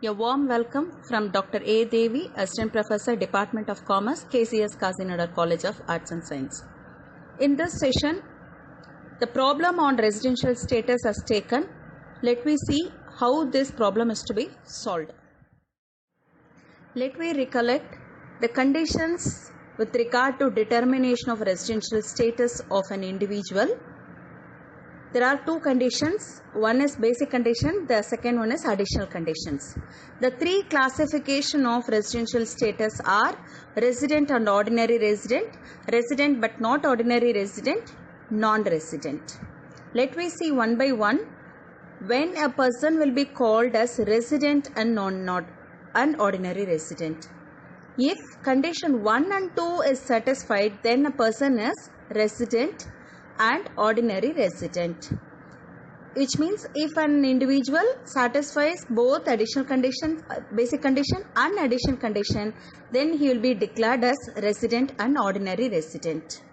A warm welcome from Dr. A. Devi, Assistant Professor, Department of Commerce, KCS Kazinadar College of Arts and Science. In this session, the problem on residential status is taken. Let me see how this problem is to be solved. Let me recollect the conditions with regard to determination of residential status of an individual. There are two conditions. One is basic condition, the second one is additional conditions. The three classification of residential status are resident and ordinary resident, resident but not ordinary resident, non-resident. Let me see one by one. When a person will be called as resident and not an ordinary resident. If condition 1 and 2 is satisfied, then a person is resident and ordinary resident, which means if an individual satisfies both additional condition, basic condition and additional condition, then he will be declared as resident and ordinary resident.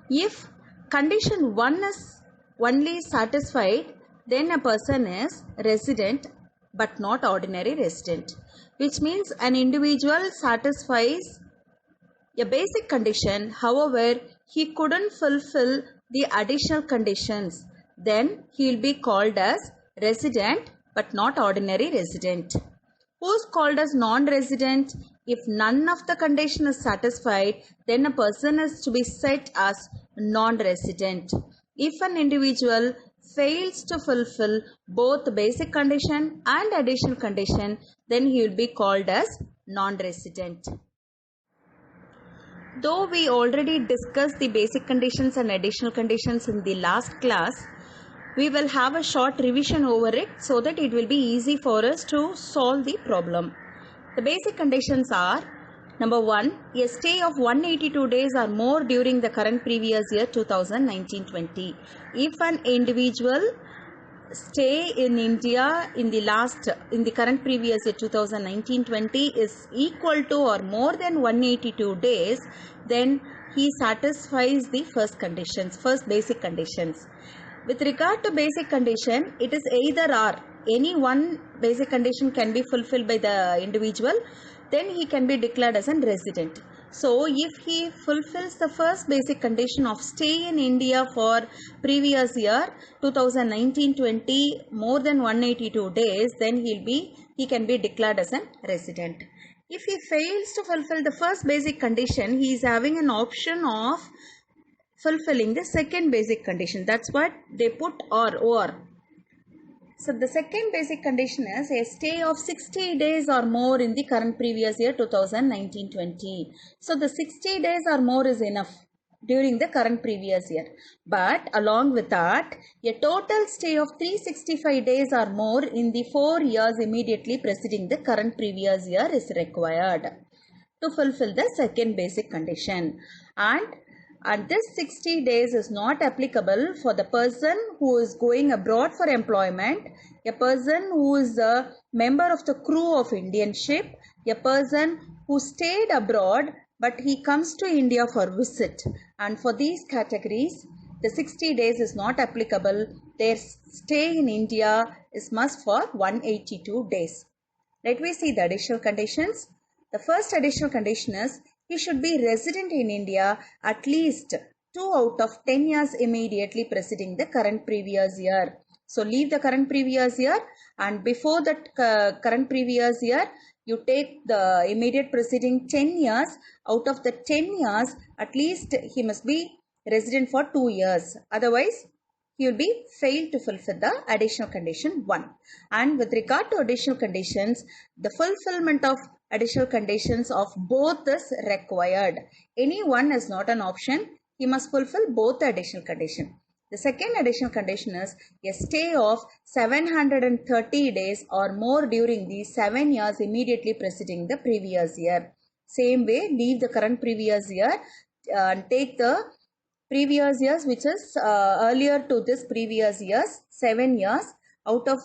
If condition 1 is only satisfied, then a person is resident but not ordinary resident, which means an individual satisfies a basic condition, however he couldn't fulfill the additional conditions, then he will be called as resident but not ordinary resident. Who is called as non-resident? If none of the condition is satisfied, then a person is to be set as non-resident. If an individual fails to fulfill both the basic condition and additional condition, then he will be called as non-resident. Though we already discussed the basic conditions and additional conditions in the last class, we will have a short revision over it so that it will be easy for us to solve the problem. The basic conditions are: number 1, a stay of 182 days or more during the current previous year 2019-20. If an individual stay in India in the current previous year 2019-20 is equal to or more than 182 days, then he satisfies the first basic conditions. With regard to basic condition, it is either or. Any one basic condition can be fulfilled by the individual, then he can be declared as a resident. So if he fulfills the first basic condition of stay in India for previous year 2019-20 more than 182 days, then he can be declared as a resident. If he fails to fulfill the first basic condition, he is having an option of fulfilling the second basic condition. That's what they put or. So the second basic condition is a stay of 60 days or more in the current previous year 2019-20. So the 60 days or more is enough during the current previous year. But along with that, a total stay of 365 days or more in the 4 years immediately preceding the current previous year is required to fulfill the second basic condition. And this 60 days is not applicable for the person who is going abroad for employment, a person who is a member of the crew of Indian ship, a person who stayed abroad but he comes to India for visit. And for these categories, the 60 days is not applicable. Their stay in India is must for 182 days. Let me see the additional conditions. The first additional condition is he should be resident in India at least 2 out of 10 years immediately preceding the current previous year. So leave the current previous year, and before that current previous year, you take the immediate preceding 10 years. Out of the 10 years, at least he must be resident for 2 years. Otherwise, he will be failed to fulfill the additional condition 1. And with regard to additional conditions, the fulfillment of additional conditions of both is required. Any one is not an option. He must fulfill both the additional condition. The second additional condition is a stay of 730 days or more during the 7 years immediately preceding the previous year. Same way, leave the current previous year and take the previous years, which is earlier to this previous years, 7 years. Out of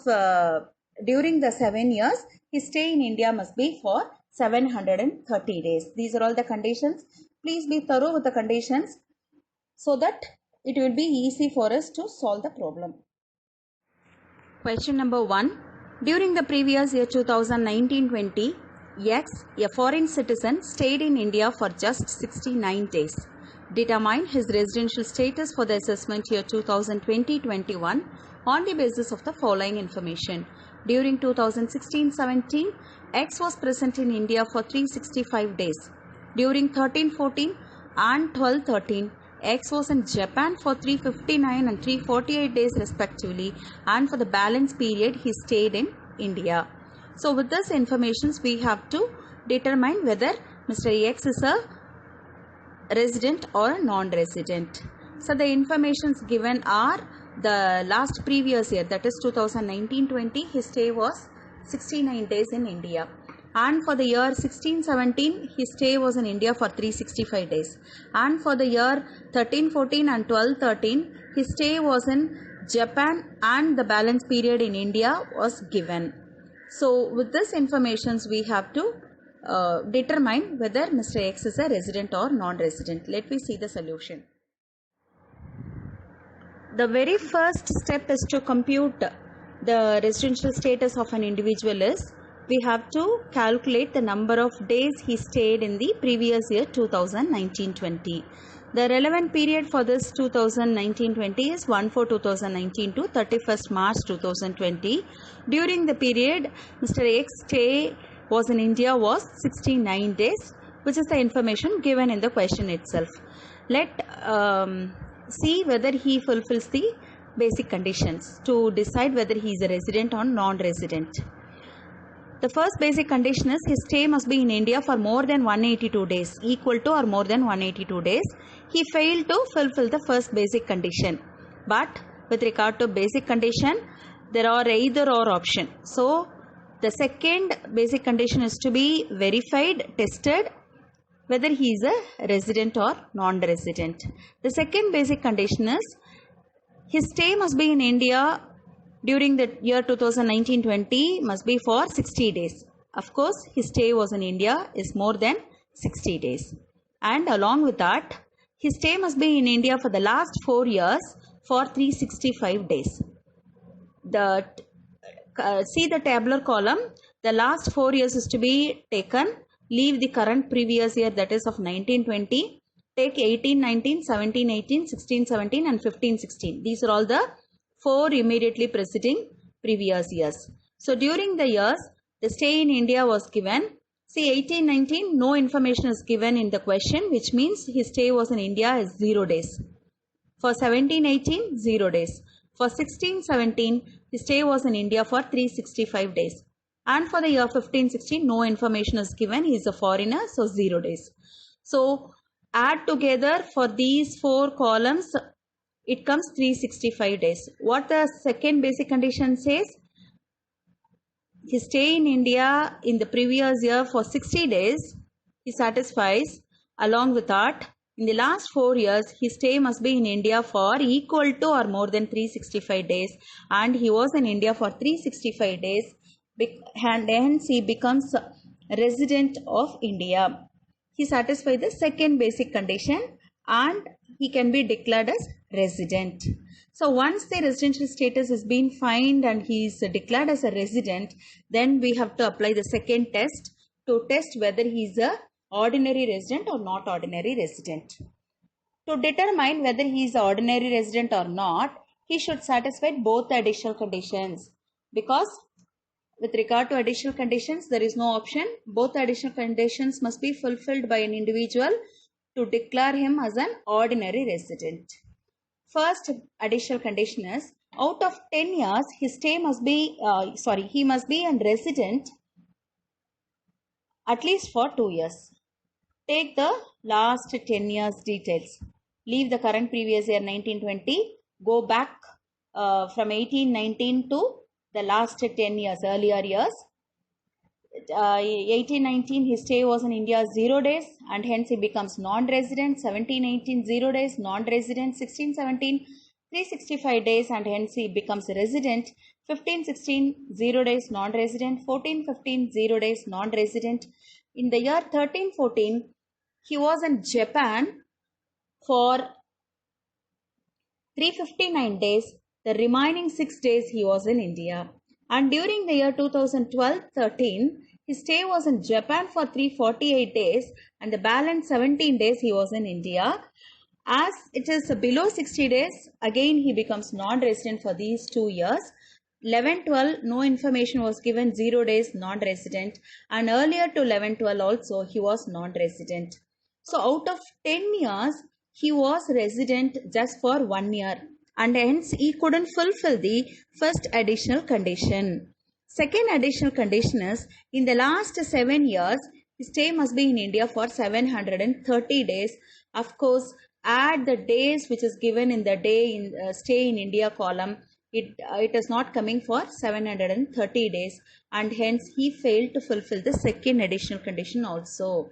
during the 7 years, his stay in India must be for 730 days. These are all the conditions. Please be thorough with the conditions so that it will be easy for us to solve the problem. Question number 1. During the previous year 2019-20, X, a foreign citizen, stayed in India for just 69 days. Determine his residential status for the assessment year 2020-21 on the basis of the following information. During 2016-17, X was present in India for 365 days. During 13-14 and 12-13, X was in Japan for 359 and 348 days respectively, and for the balance period he stayed in India. So with this information we have to determine whether Mr. X is a resident or a non-resident. So the informations given are the last previous year, that is 2019-20, his stay was 69 days in India. And for the year 16-17, his stay was in India for 365 days. And for the year 13-14 and 12-13, his stay was in Japan and the balance period in India was given. So with this information we have to determine whether Mr. X is a resident or non-resident. Let me see the solution. The very first step is to compute the residential status of an individual is we have to calculate the number of days he stayed in the previous year 2019-20. The relevant period for this 2019-20 is 1/4/2019 to 31st March 2020. During the period, Mr. X stay was in India was 69 days, which is the information given in the question itself. Let see whether he fulfills the basic conditions to decide whether he is a resident or non-resident. The first basic condition is his stay must be in India for more than 182 days, equal to or more than 182 days. He failed to fulfill the first basic condition. But with regard to basic condition, there are either or option. So the second basic condition is to be verified, tested, whether he is a resident or non-resident. The second basic condition is his stay must be in India during the year 2019-20 must be for 60 days. Of course, his stay was in India is more than 60 days. And along with that, his stay must be in India for the last 4 years for 365 days. See the tabular column. The last 4 years is to be taken. Leave the current previous year, that is of 19-20. Take 18-19, 17-18, 16-17 and 15-16. These are all the 4 immediately preceding previous years. So during the years, the stay in India was given. See 18-19, no information is given in the question, which means his stay was in India is 0 days. For 17-18, 0 days. For 16-17, his stay was in India for 365 days. And for the year 15-16, no information is given. He is a foreigner, so 0 days. So add together for these 4 columns, it comes 365 days. What the second basic condition says? His stay in India in the previous year for 60 days, he satisfies. Along with that, in the last 4 years, his stay must be in India for equal to or more than 365 days. And he was in India for 365 days. And hence he becomes a resident of India. He satisfies the second basic condition and he can be declared as resident. So once the residential status has been found and he is declared as a resident, then we have to apply the second test to test whether he is a ordinary resident or not ordinary resident. To determine whether he is an ordinary resident or not, he should satisfy both the additional conditions, because with regard to additional conditions, there is no option. Both the additional conditions must be fulfilled by an individual to declare him as an ordinary resident. First additional condition is, out of 10 years, his stay must be, he must be a resident at least for 2 years. Take the last 10 years details. Leave the current previous year 19-20. Go back from 18-19 to the last 10 years, earlier years. 18-19, his stay was in India 0 days and hence he becomes non-resident. 17-18, 0 days, non-resident. 16-17, 365 days and hence he becomes a resident. 15-16, 0 days, non-resident. 14-15, 0 days, non-resident. In the year 13-14, he was in Japan for 359 days. The remaining 6 days he was in India. And during the year 2012-13, his stay was in Japan for 348 days and the balance 17 days he was in India. As it is below 60 days, again he becomes non-resident for these 2 years. 11-12, no information was given, 0 days non-resident, and earlier to 11-12 also he was non-resident. So out of 10 years, he was resident just for 1 year and hence he couldn't fulfill the first additional condition. Second additional condition is, in the last 7 years, his stay must be in India for 730 days. Of course, add the days which is given in the day in stay in India column. It is not coming for 730 days and hence he failed to fulfill the second additional condition also.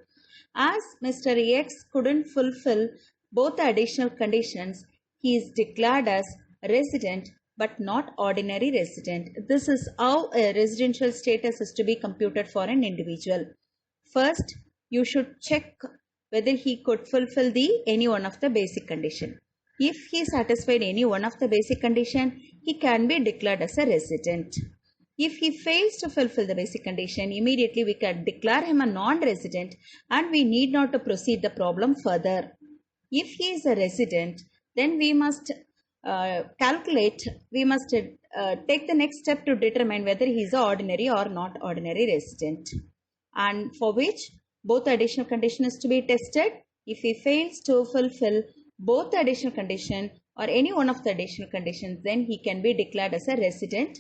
As Mr. X couldn't fulfill both the additional conditions, he is declared as resident but not ordinary resident. This is how a residential status is to be computed for an individual. First, you should check whether he could fulfill any one of the basic condition. If he satisfied any one of the basic condition, he can be declared as a resident. If he fails to fulfill the basic condition, immediately we can declare him a non-resident and we need not to proceed the problem further. If he is a resident, then we must take the next step to determine whether he is an ordinary or not ordinary resident, and for which both additional condition is to be tested. If he fails to fulfill both the additional condition or any one of the additional conditions, then he can be declared as a resident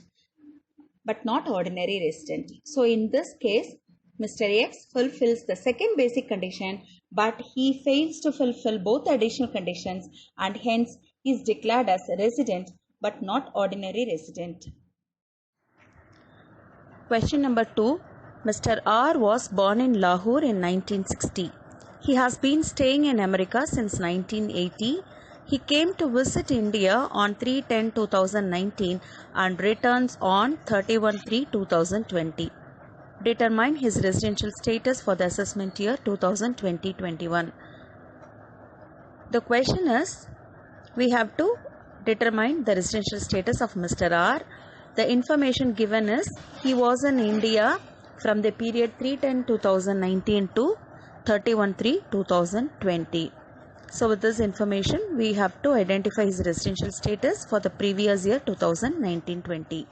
but not ordinary resident. So in this case, Mr. X fulfills the second basic condition, but he fails to fulfill both additional conditions and hence is declared as a resident but not ordinary resident. Question number 2. Mr. R was born in Lahore in 1960. He has been staying in America since 1980. He came to visit India on 3/10/2019 and returns on 31/3/2020. Determine his residential status for the assessment year 2020-21. The question is, we have to determine the residential status of Mr. R. The information given is, he was in India from the period 3/10/2019 to 31/3/2020. So with this information, we have to identify his residential status for the previous year 2019-20.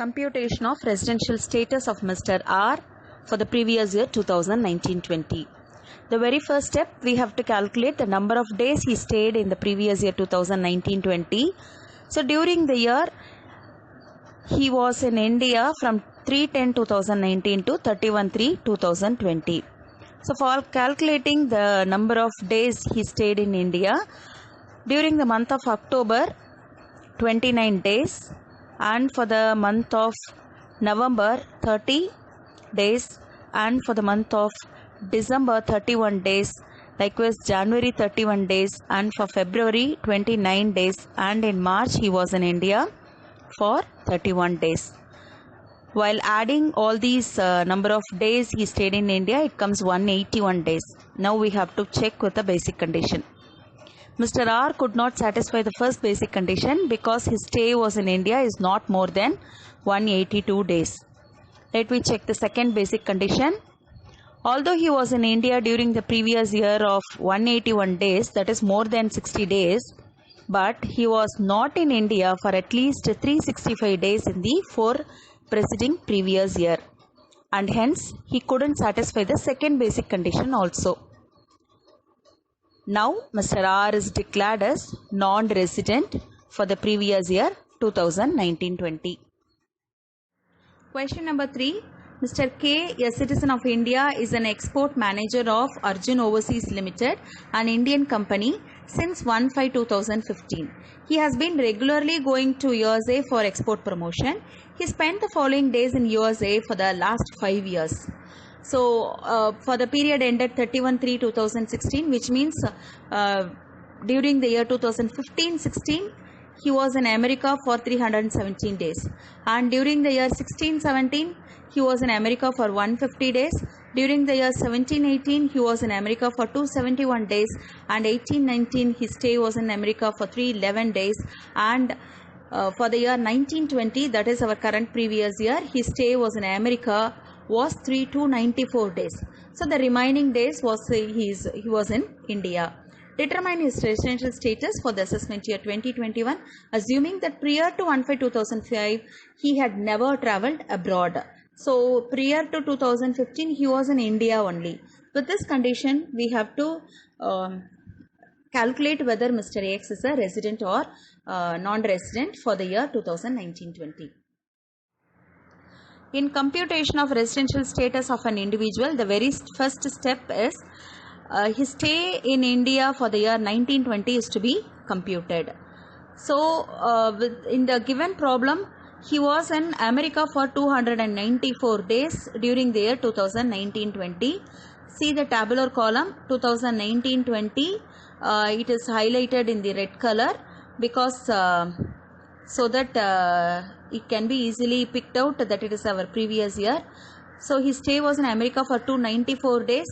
Computation of residential status of Mr. R for the previous year 2019-20. The very first step, we have to calculate the number of days he stayed in the previous year 2019-20. So during the year, he was in India from 3/10/2019 to 31/3/2020. So for calculating the number of days he stayed in India, during the month of October, 29 days, and for the month of November, 30 days, and for the month of December, 31 days, likewise January, 31 days, and for February, 29 days, and in March he was in India for 31 days. While adding all these number of days he stayed in India, it comes 181 days. Now we have to check with the basic condition. Mr. R could not satisfy the first basic condition because his stay was in India is not more than 182 days. Let me check the second basic condition. Although he was in India during the previous year of 181 days, that is more than 60 days, but he was not in India for at least 365 days in the 4 preceding previous year, and hence he couldn't satisfy the second basic condition also. Now Mr. R is declared as non-resident for the previous year 2019-20. Question number 3. Mr. K, a citizen of India, is an export manager of Arjun Overseas Limited, an Indian company, since 1/5/2015. He has been regularly going to USA for export promotion. He spent the following days in USA for the last 5 years. So for the period ended 31/3/2016, which means during the year 2015-16, he was in America for 317 days, and during the year 16-17, he was in America for 150 days. During the year 17-18, he was in America for 271 days, and 18-19, his stay was in America for 311 days, and for the year 1920, that is our current previous year, his stay was in America was 3 to 94 days. So the remaining days was he was in India. Determine his residential status for the assessment year 2021, assuming that prior to 1/5/2005 he had never travelled abroad. So prior to 2015 he was in India only. With this condition, we have to calculate whether Mr. X is a resident or non-resident for the year 2019-20. In computation of residential status of an individual, the very first step is his stay in India for the year 1920 is to be computed. So in the given problem, he was in America for 294 days during the year 2019-20. See the tabular column 2019-20. It is highlighted in the red color because so that it can be easily picked out that it is our previous year. So his stay was in America for 294 days.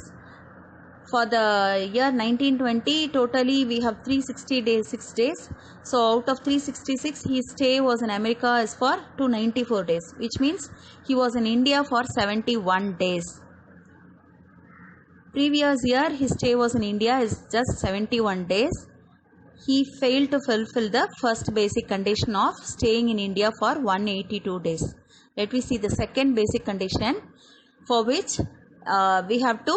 For the year 1920, totally we have 360 days, 6 days. So out of 366, his stay was in America is for 294 days, which means he was in India for 71 days. Previous year, his stay was in India is just 71 days. He failed to fulfill the first basic condition of staying in India for 182 days. Let me see the second basic condition, for which we have to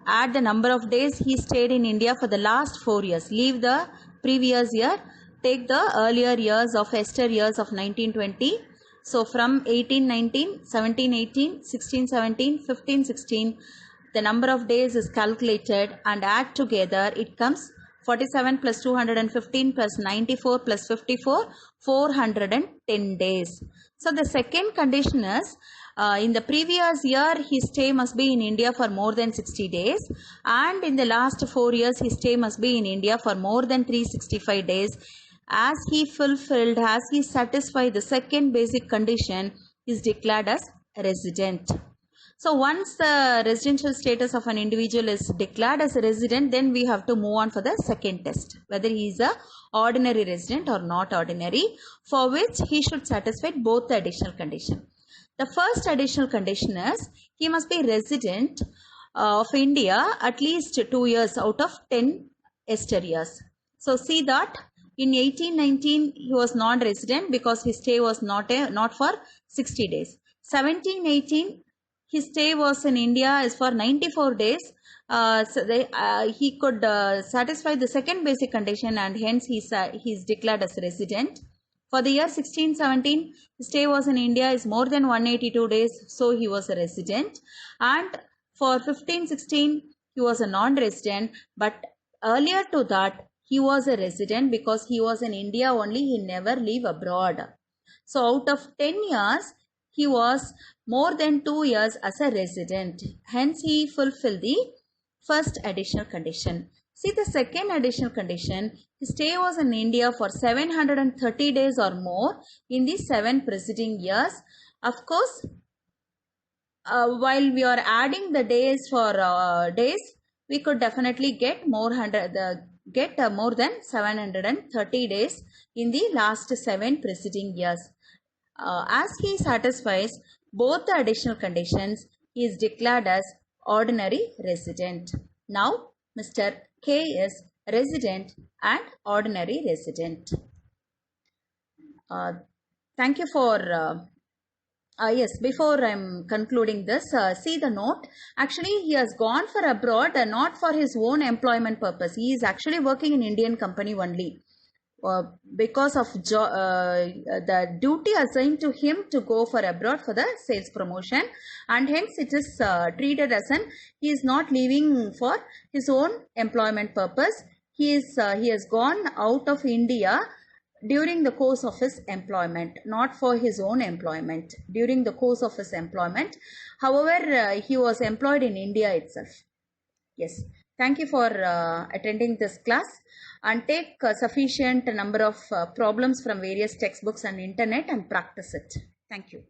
add the number of days he stayed in India for the last 4 years. Leave the previous year, take the earlier years of Esther years of 1920. So from 1819, 1718, 1617, 1516, the number of days is calculated and add together, it comes 47 plus 215 plus 94 plus 54, 410 days. So the second condition is, in the previous year, his stay must be in India for more than 60 days, and in the last 4 years, his stay must be in India for more than 365 days. As he satisfied the second basic condition, he is declared as a resident. So once the residential status of an individual is declared as a resident, then we have to move on for the second test, whether he is a ordinary resident or not ordinary, for which he should satisfy both the additional condition. The first additional condition is he must be resident of India at least 2 years out of 10 Esther years. So see that in 1819 he was non-resident because his stay was not for 60 days. 1718 his stay was in India is for 94 days. He could satisfy the second basic condition and hence he is declared as a resident. For the year 1617, his stay was in India is more than 182 days, so he was a resident. And for 1516, he was a non-resident, but earlier to that, he was a resident because he was in India only, he never leave abroad. So out of 10 years, he was more than 2 years as a resident. Hence, he fulfilled the first additional condition. See the second additional condition, his stay was in India for 730 days or more in the 7 preceding years. Of course, while we are adding the days for days, we could definitely get more than 730 days in the last 7 preceding years. As he satisfies both the additional conditions, he is declared as ordinary resident. Now, Mr. K is resident and ordinary resident. Thank you for yes, before I'm concluding this, see the note. Actually, he has gone for abroad, not for his own employment purpose. He is actually working in Indian company only. Because of the duty assigned to him to go for abroad for the sales promotion, and hence it is treated as he is not leaving for his own employment purpose. He has gone out of India during the course of his employment, not for his own employment, during the course of his employment. However, he was employed in India itself. Yes. Thank you for attending this class, and take a sufficient number of problems from various textbooks and internet and practice it. Thank you.